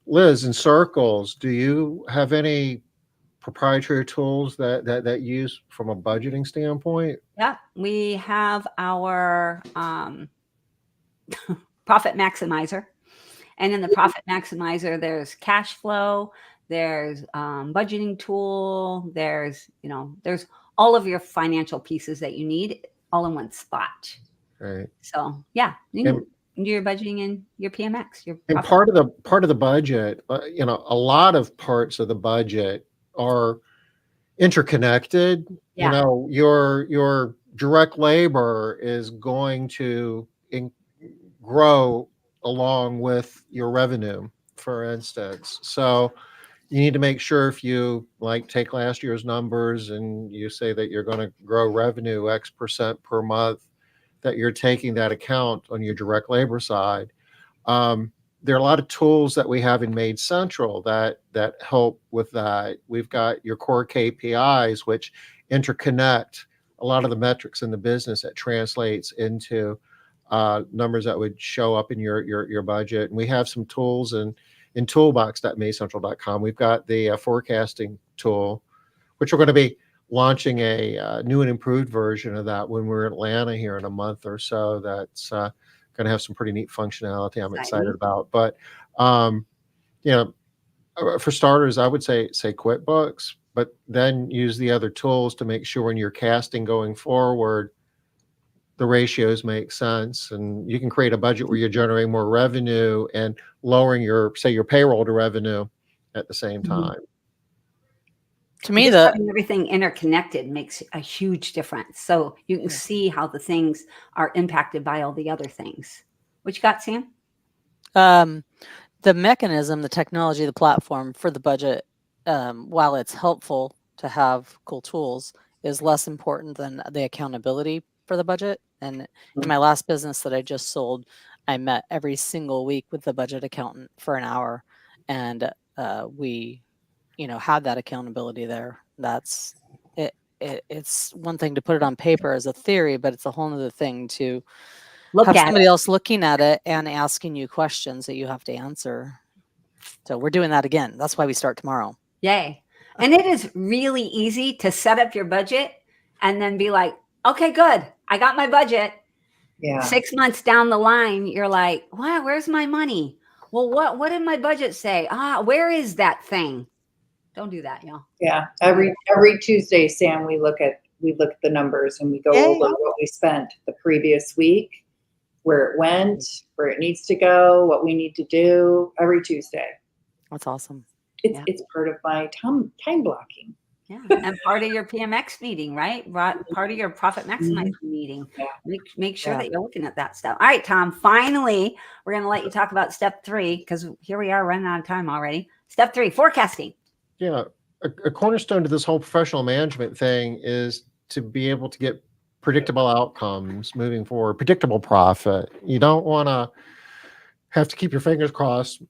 Liz, in Circles, do you have any proprietary tools that use from a budgeting standpoint? Yeah, we have our profit maximizer. And in the profit maximizer, there's cash flow, there's budgeting tool, there's all of your financial pieces that you need all in one spot. Right. So yeah, you can do your budgeting in your PMX. And part of the budget, a lot of parts of the budget are interconnected. Yeah. Your direct labor is going to grow along with your revenue, for instance. So you need to make sure, if you take last year's numbers and you say that you're going to grow revenue X% per month, that you're taking that account on your direct labor side. There are a lot of tools that we have in Made Central that help with that. We've got your core KPIs, which interconnect a lot of the metrics in the business that translates into numbers that would show up in your budget. And we have some tools in toolbox.madecentral.com. We've got the forecasting tool, which we're going to be launching a new and improved version of that when we're in Atlanta here in a month or so. That's going to have some pretty neat functionality I'm excited about. But for starters, I would say QuickBooks, but then use the other tools to make sure when you're casting going forward, the ratios make sense, and you can create a budget where you're generating more revenue and lowering your payroll to revenue at the same time. To me, having everything interconnected makes a huge difference. So you can see how the things are impacted by all the other things. What you got, Sam? The mechanism, the technology, the platform for the budget, while it's helpful to have cool tools, is less important than the accountability for the budget. And in my last business that I just sold, I met every single week with the budget accountant for an hour, and we had that accountability there. That's it. It's one thing to put it on paper as a theory, but it's a whole other thing to have somebody else looking at it and asking you questions that you have to answer. So we're doing that again. That's why we start tomorrow. Yay. And it is really easy to set up your budget and then be like, okay, good. I got my budget. Yeah. 6 months down the line, you're like, wow, where's my money? Well, what did my budget say? Where is that thing? Don't do that, y'all. Yeah. Every Tuesday, Sam, we look at the numbers and we go over what we spent the previous week, where it went, where it needs to go, what we need to do every Tuesday. That's awesome. It's part of my time blocking. Yeah, and part of your PMX meeting, right? Part of your profit maximizing meeting. Yeah. Make sure that you're looking at that stuff. All right, Tom, finally, we're going to let you talk about step 3, because here we are running out of time already. Step 3, forecasting. Yeah, a cornerstone to this whole professional management thing is to be able to get predictable outcomes moving forward, predictable profit. You don't want to have to keep your fingers crossed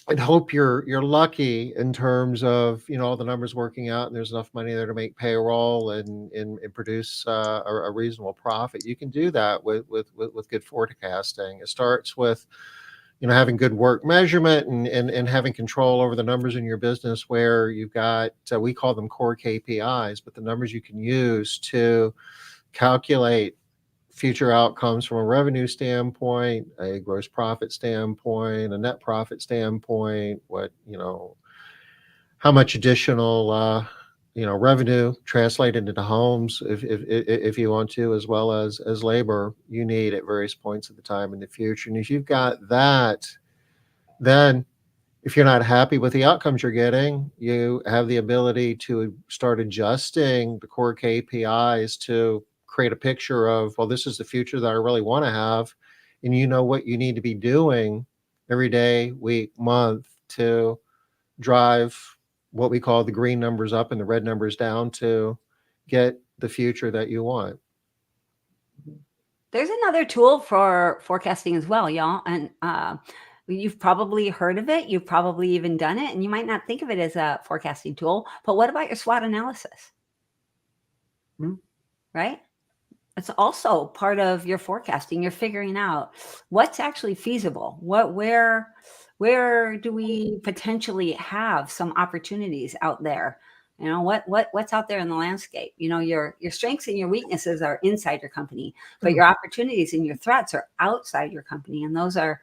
and hope you're lucky in terms of all the numbers working out and there's enough money there to make payroll and produce a reasonable profit. You can do that with good forecasting. It starts with having good work measurement and having control over the numbers in your business, where you've got we call them core KPIs, but the numbers you can use to calculate future outcomes from a revenue standpoint, a gross profit standpoint, a net profit standpoint, how much additional revenue translated into homes if you want to, as well as labor you need at various points of the time in the future. And if you've got that, then if you're not happy with the outcomes you're getting, you have the ability to start adjusting the core KPIs to create a picture of, well, this is the future that I really want to have. And you know what you need to be doing every day, week, month to drive what we call the green numbers up and the red numbers down to get the future that you want. There's another tool for forecasting as well, y'all. And you've probably heard of it. You've probably even done it. And you might not think of it as a forecasting tool. But what about your SWOT analysis? Right? It's also part of your forecasting. You're figuring out what's actually feasible. Where do we potentially have some opportunities out there? You know, what's out there in the landscape? You know, your strengths and your weaknesses are inside your company, but your opportunities and your threats are outside your company. And those are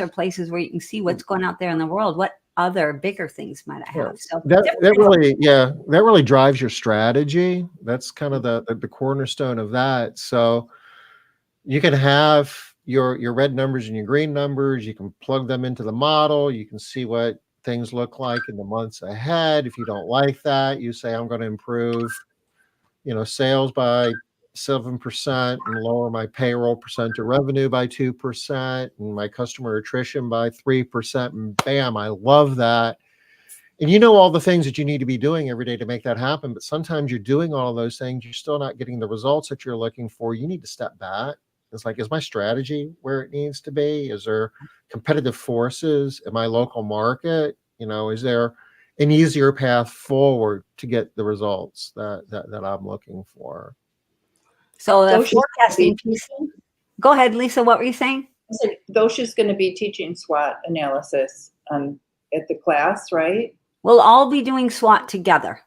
places where you can see what's going out there in the world. What other bigger things might I have? So that really drives your strategy. That's kind of the cornerstone of that. So you can have your red numbers and your green numbers. You can plug them into the model. You can see what things look like in the months ahead. If you don't like that, you say, I'm going to improve, sales by 7% and lower my payroll percent of revenue by 2% and my customer attrition by 3%. And bam, I love that. And you know all the things that you need to be doing every day to make that happen. But sometimes you're doing all of those things, you're still not getting the results that you're looking for. You need to step back. It's like, is my strategy where it needs to be? Is there competitive forces in my local market? Is there an easier path forward to get the results that I'm looking for? So the forecasting piece. Go ahead, Lisa. What were you saying? I said Dosha's going to be teaching SWOT analysis at the class, right? We'll all be doing SWOT together.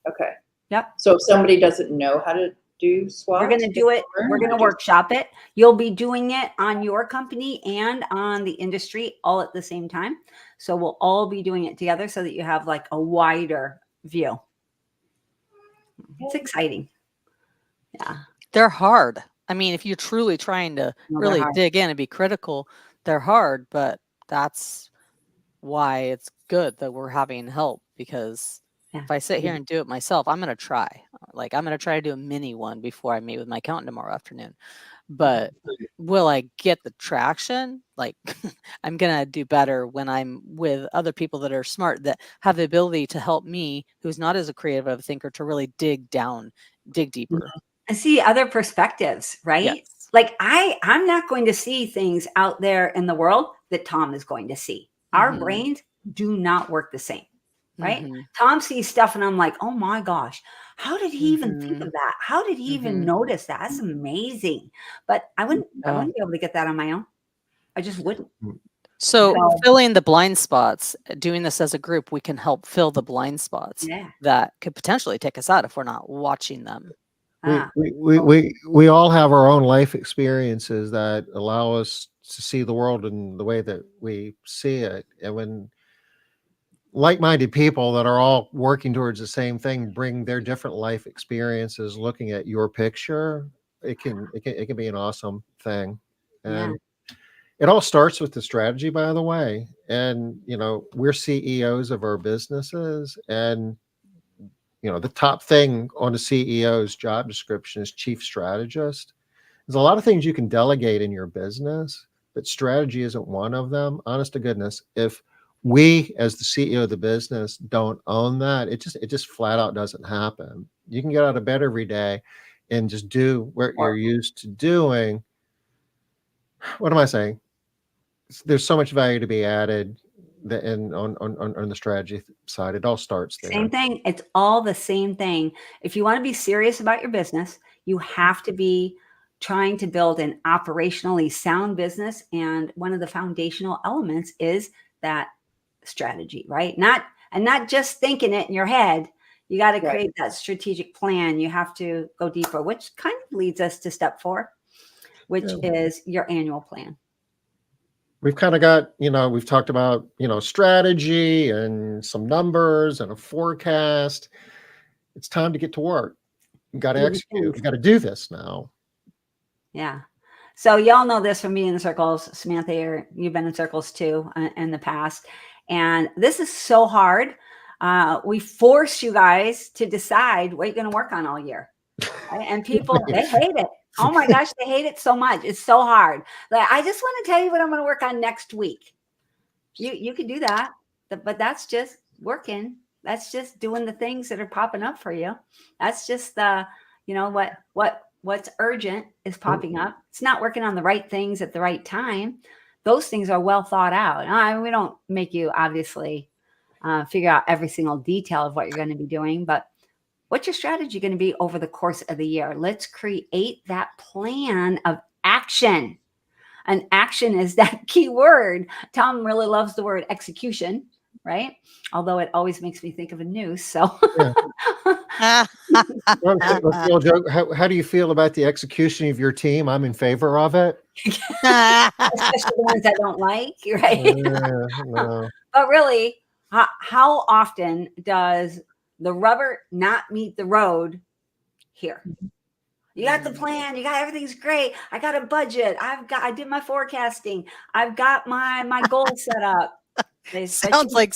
Okay. Yep. So if somebody doesn't know how to do SWOT, we're going to do it. We're going to workshop it. You'll be doing it on your company and on the industry all at the same time. So we'll all be doing it together so that you have like a wider view. It's exciting. Yeah. They're hard. I mean, if you're truly trying to really dig in and be critical, they're hard, but that's why it's good that we're having help, because if I sit here and do it myself, I'm going to try. Like, I'm going to try to do a mini one before I meet with my accountant tomorrow afternoon. But will I get the traction? Like, I'm going to do better when I'm with other people that are smart, that have the ability to help me, who's not as a creative of a thinker, to really dig deeper. And see other perspectives, right? Yes. Like I'm not going to see things out there in the world that Tom is going to see. Our brains do not work the same, right? Tom sees stuff and I'm like, oh my gosh, how did he even think of that? How did he even notice that? That's amazing. But I wouldn't be able to get that on my own. I just wouldn't. So filling the blind spots, doing this as a group, we can help fill the blind spots that could potentially take us out if we're not watching them. We all have our own life experiences that allow us to see the world in the way that we see it. And when like-minded people that are all working towards the same thing bring their different life experiences looking at your picture, it can be an awesome thing. And it all starts with the strategy, by the way. And we're CEOs of our businesses, and the top thing on a CEO's job description is chief strategist. There's a lot of things you can delegate in your business, but strategy isn't one of them. Honest to goodness, if we as the CEO of the business don't own that, it just flat out doesn't happen. You can get out of bed every day and just do what you're used to doing. What am I saying? There's so much value to be added on the strategy side. It all starts there. Same thing. It's all the same thing. If you want to be serious about your business, you have to be trying to build an operationally sound business. And one of the foundational elements is that strategy, right? Not just thinking it in your head. You got to create that strategic plan. You have to go deeper, which kind of leads us to step 4, which is your annual plan. We've kind of got, we've talked about, strategy and some numbers and a forecast. It's time to get to work. You got to execute. You got to do this now. Yeah. So y'all know this from being in circles. Samantha, you've been in circles too in the past. And this is so hard. We force you guys to decide what you're going to work on all year. Right? And people, they hate it. Oh my gosh, they hate it so much. It's so hard. Like, I just want to tell you what I'm going to work on next week. You can do that, but that's just working. That's just doing the things that are popping up for you. That's just what's urgent is popping up. It's not working on the right things at the right time. Those things are well thought out. We don't make you obviously figure out every single detail of what you're going to be doing, but what's your strategy going to be over the course of the year? Let's create that plan of action. And action is that key word. Tom really loves the word execution, right? Although it always makes me think of a noose. So, Let's the old joke. How do you feel about the execution of your team? I'm in favor of it. Especially the ones I don't like, right? No. But really, how often does the rubber not meet the road here? You got the plan. You got everything's great. I got a budget. I did my forecasting. I've got my goals set up. Sounds like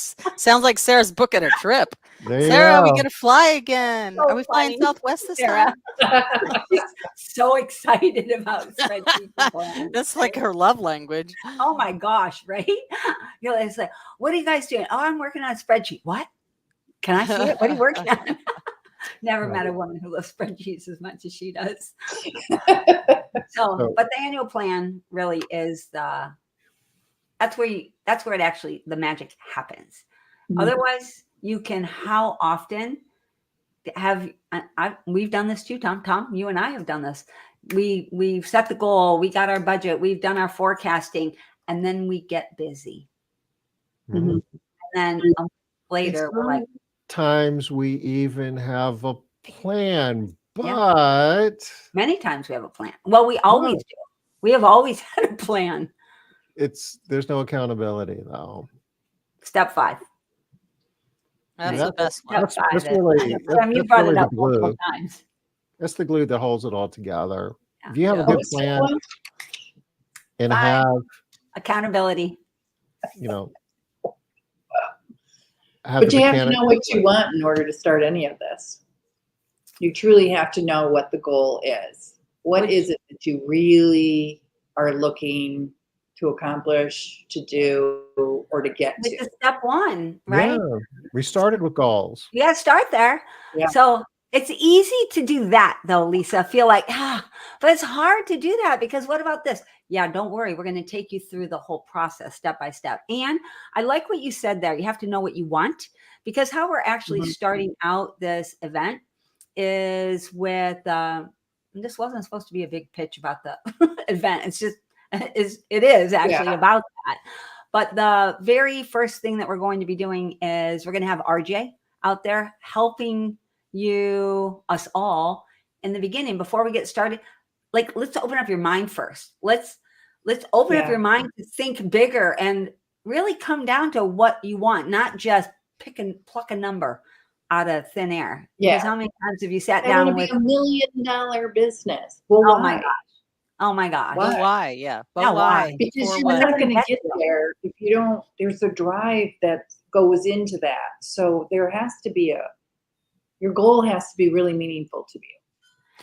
Sarah's booking a trip. There Sarah, you we go. gonna fly again. So Are we flying funny, Southwest this Sarah. time? She's so excited about spreadsheets and plans. That's like her love language. Oh my gosh, right? It's like, what are you guys doing? Oh, I'm working on a spreadsheet. What? Can I see it? What are you working on? Never met a woman who loves spreadsheets as much as she does. But the annual plan really is that's where it actually, the magic happens. Mm-hmm. Otherwise, you can, how often we've done this too, Tom, you and I have done this. We've set the goal, we got our budget, we've done our forecasting, and then we get busy. Mm-hmm. And then later we're like, times we even have a plan, but many times we have a plan. Well, we always do. We have always had a plan. There's no accountability though. Step 5. That's the best one. That's really, you brought really it up multiple times. That's the glue that holds it all together. Yeah. If you have a good plan and 5, have accountability, but you have to know what you want in order to start any of this. You truly have to know what the goal is. What is it that you really are looking to accomplish, to do, or to get to? It's step 1, right? Yeah. We started with goals. You got to start there. Yeah. So it's easy to do that, though, Lisa. Feel like, but it's hard to do that because what about this? Yeah, don't worry. We're going to take you through the whole process step by step. And I like what you said there. You have to know what you want, because how we're actually starting out this event is with, this wasn't supposed to be a big pitch about the event. It's just, it is actually about that. But the very first thing that we're going to be doing is we're going to have RJ out there helping us all in the beginning before we get started. Like, let's open up your mind first. Let's open up your mind to think bigger and really come down to what you want, not just pluck a number out of thin air. Yeah. Because how many times have you sat down with $1 million business? Well, oh my gosh. Oh my gosh. But why? Yeah. But yeah, why? Because you're not going to get there if you don't, there's a drive that goes into that. So there has to be your goal has to be really meaningful to you.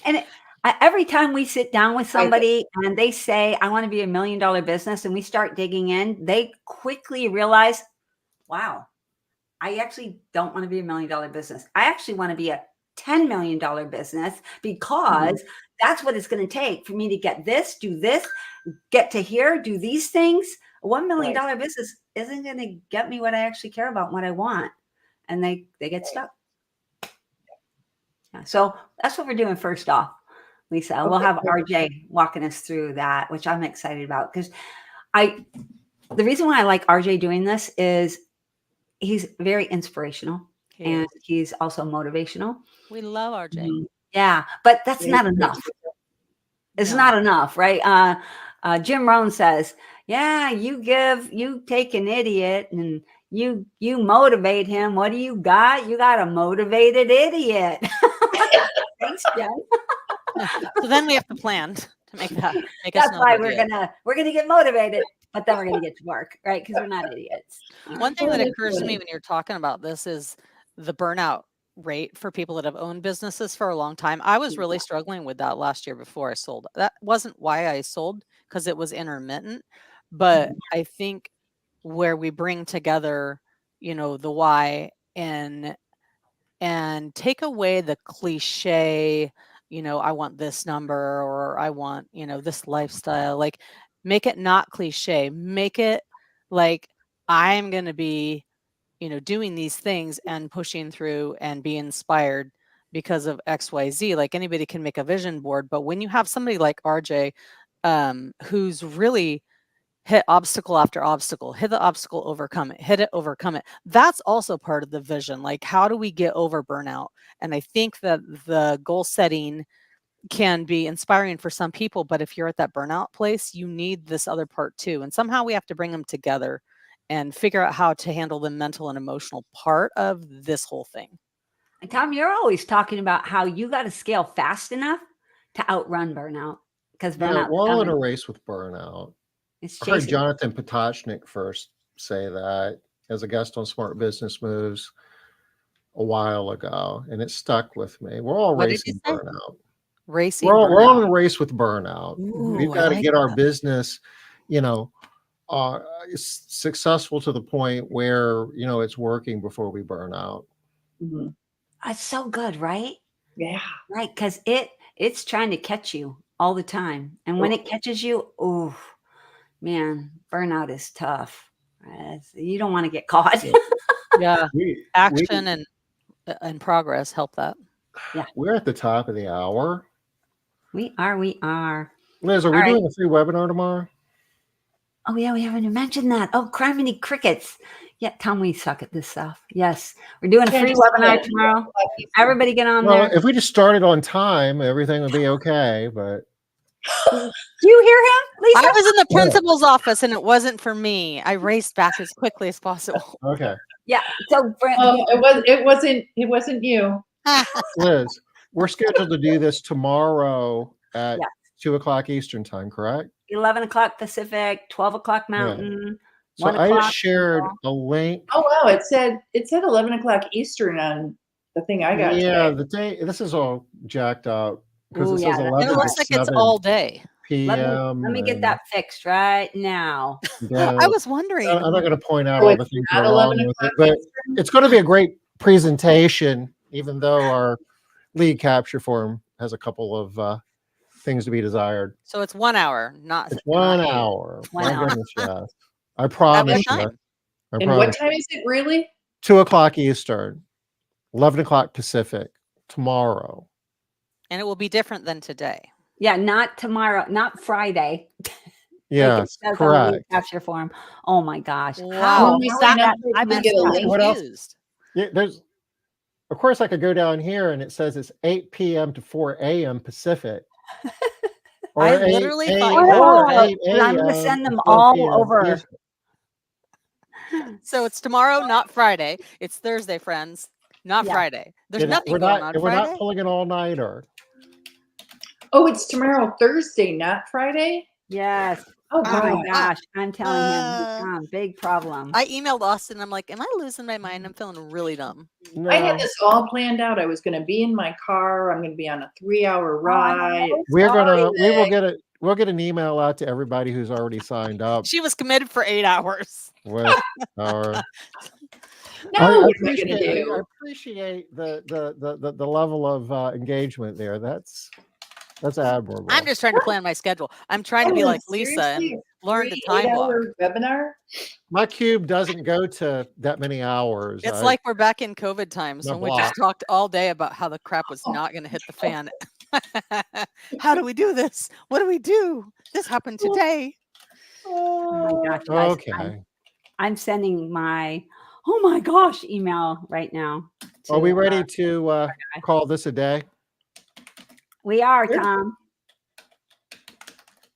And every time we sit down with somebody and they say, I want to be $1 million business, and we start digging in, they quickly realize, wow, I actually don't want to be $1 million business. I actually want to be a $10 million business, because that's what it's going to take for me to get this, do this, get to here, do these things. A $1 million business isn't going to get me what I actually care about, what I want. And they get stuck. Yeah, so that's what we're doing first off, Lisa. Okay. We'll have RJ walking us through that, which I'm excited about, because the reason why I like RJ doing this is he's very inspirational and he's also motivational. We love RJ. Yeah, but that's not enough. It's not enough, right? Jim Rohn says, yeah, you take an idiot and you motivate him. What do you got? You got a motivated idiot. Thanks, Jen. So then we have to plan to make that. That's why we're gonna get motivated, but then we're gonna get to work, right? Because we're not idiots. One thing that occurs to me when you're talking about this is the burnout rate for people that have owned businesses for a long time. I was really struggling with that last year before I sold. That wasn't why I sold, because it was intermittent. But I think where we bring together, the why and take away the cliche, I want this number, or I want, this lifestyle, like make it not cliche, make it like I'm going to be, doing these things and pushing through and be inspired because of XYZ. Like anybody can make a vision board, but when you have somebody like RJ, who's really hit obstacle after obstacle, hit the obstacle, overcome it, hit it, overcome it. That's also part of the vision. Like, how do we get over burnout? And I think that the goal setting can be inspiring for some people, but if you're at that burnout place, you need this other part too. And somehow we have to bring them together and figure out how to handle the mental and emotional part of this whole thing. And Tom, you're always talking about how you got to scale fast enough to outrun burnout, because burnout. We're all in a race with burnout. It's I heard chasing. Jonathan Potocznik first say that as a guest on Smart Business Moves a while ago, and it stuck with me. We're all What did racing you say? burnout. Racing We're all in burnout. a race with burnout. Ooh, We've I got to like get our that. business, successful to the point where it's working before we burn out. It's so good, right? Yeah. Right, because it's trying to catch you all the time, and when it catches you, oh man, burnout is tough. You don't want to get caught. Yeah, action and progress help that. Yeah, we're at the top of the hour. We are. Liz, are we doing a free webinar tomorrow? Oh yeah, we haven't even mentioned that. Oh, criminy crickets. Yeah, Tom, we suck at this stuff. Yes, we're doing a free webinar tomorrow. Everybody get on there. If we just started on time, everything would be okay. But do you hear him, Lisa? I was in the principal's office, and it wasn't for me. I raced back as quickly as possible. Okay. Yeah. So it wasn't you. Liz, we're scheduled to do this tomorrow at 2:00 Eastern time, correct? 11 o'clock Pacific, 12 o'clock Mountain. So I just shared a link. Oh wow! It said 11 o'clock Eastern on the thing I got. Yeah, today. the day. This is all jacked out because it says 11 and it looks like it's all day. PM. Let me get that fixed right now. I was wondering. I'm not going to point out all the things that are wrong with it, but it's going to be a great presentation, even though our lead capture form has a couple of things to be desired. So it's 1 hour, not it's 1 hour. 1 My hour. goodness, yes. I promise you. And what time is it really? 2:00 Eastern, 11 o'clock Pacific tomorrow. And it will be different than today. Yeah, not tomorrow, not Friday. Yes, like correct. Capture form. Oh my gosh! Wow, I'm gonna get a link. What else? Yeah, of course, I could go down here and it says it's 8 p.m. to 4 a.m. Pacific. Or I literally thought I'm going to send them all over. So it's tomorrow, not Friday. It's Thursday, friends, not Friday. There's nothing going on Friday. We're not pulling an all-nighter. Oh, it's tomorrow, Thursday, not Friday? Yes. Oh my gosh. I'm telling him, big problem. I emailed Austin. I'm like, am I losing my mind? I'm feeling really dumb. No. I had this all planned out. I was going to be in my car. I'm going to be on a 3-hour ride. We'll get an email out to everybody who's already signed up. She was committed for 8 hours. With our I appreciate the level of engagement there. That's admirable. I'm just trying to plan my schedule. I'm trying to be like Lisa and learn to time block. Webinar? My cube doesn't go to that many hours. It's like we're back in COVID times when we just talked all day about how the crap was not going to hit the fan. How do we do this? What do we do? This happened today. Oh my gosh. Guys, okay. I'm sending my oh my gosh email right now. Are we ready to call this a day? We are, Tom.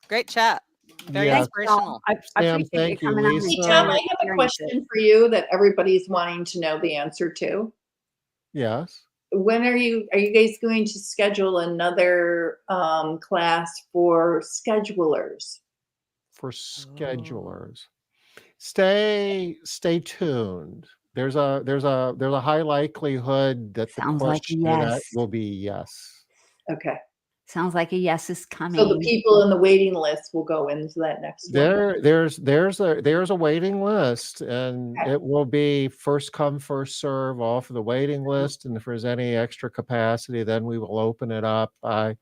Great chat. Very inspirational. Sam, thank you, Lisa. Hey, Tom, I have a question for you that everybody's wanting to know the answer to. Yes. When are you guys going to schedule another class for schedulers? For schedulers. Stay tuned, there's a high likelihood that the Sounds like a question yes. will be yes. Okay. Sounds like a yes is coming. So the people in the waiting list will go into that next one. There's a waiting list, and Okay. it will be first come, first serve off of the waiting list. And if there's any extra capacity, then we will open it up. I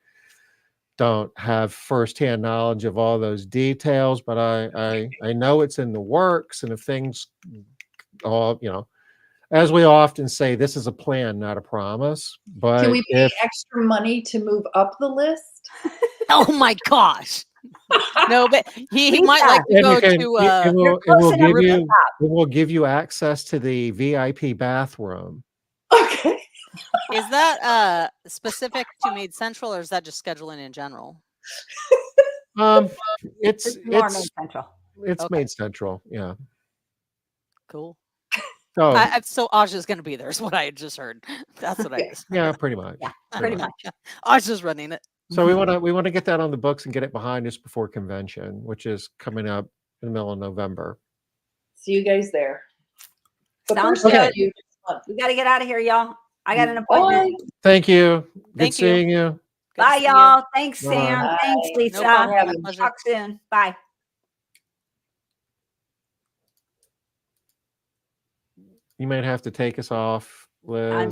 don't have firsthand knowledge of all those details, but I know it's in the works. And if things all, as we often say, this is a plan, not a promise. But Can we pay extra money to move up the list? Oh my gosh. No, but he might like to and go you can, to it will give you access to the VIP bathroom. Okay. Is that specific to Made Central, or is that just scheduling in general? It's more Made Central. It's Okay. Made Central, yeah. Cool. So So Aja's going to be there is what I had just heard. That's what I just yeah, pretty much. Yeah, pretty much. Aja's running it. So we want to get that on the books and get it behind us before convention, which is coming up in the middle of November. See you guys there. Sounds good. We got to get out of here, y'all. I got an appointment. Thank you. Thank Good seeing you. Bye, y'all. Thanks, Bye-bye. Sam. Bye. Thanks, Lisa. No problem. My pleasure. Talk soon. Bye. You might have to take us off, Liz. I'm